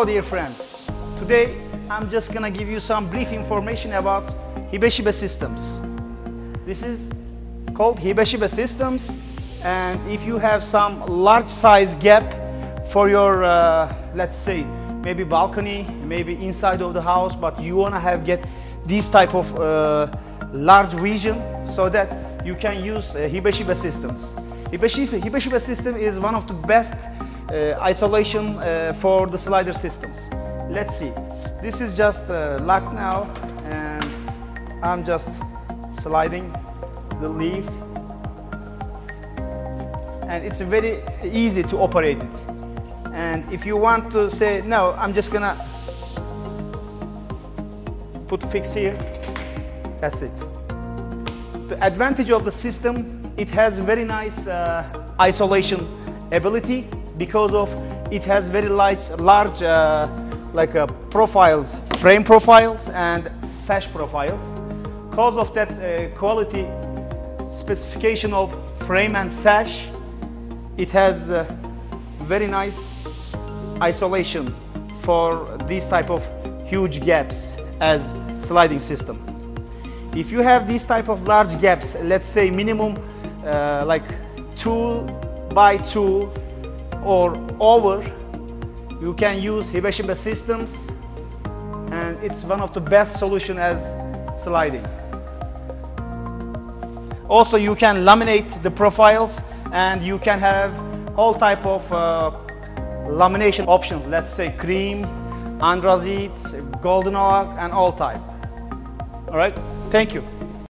Hello dear friends, today I'm just gonna give you some brief information about Hebeschiebe systems. This is called Hebeschiebe systems, and if you have some large size gap for your let's say maybe balcony, maybe inside of the house, but you wanna get these type of large vision so that you can use Hebeschiebe systems. Hebeschiebe system is one of the best isolation for the slider systems. Let's see. This is just locked now, and I'm just sliding the leaf, and it's very easy to operate it. And if you want to say no, I'm just gonna put fix here. That's it. The advantage of the system, it has very nice isolation ability because of it has very large profiles, frame profiles and sash profiles. Because of that quality specification of frame and sash, it has very nice isolation for these type of huge gaps as sliding system. If you have these type of large gaps, let's say minimum like 2 by 2 or over, you can use Hebeschiebe systems, and it's one of the best solution as sliding. Also, you can laminate the profiles, and you can have all type of lamination options. Let's say cream, andrazite, golden oak, and all type. All right. Thank you.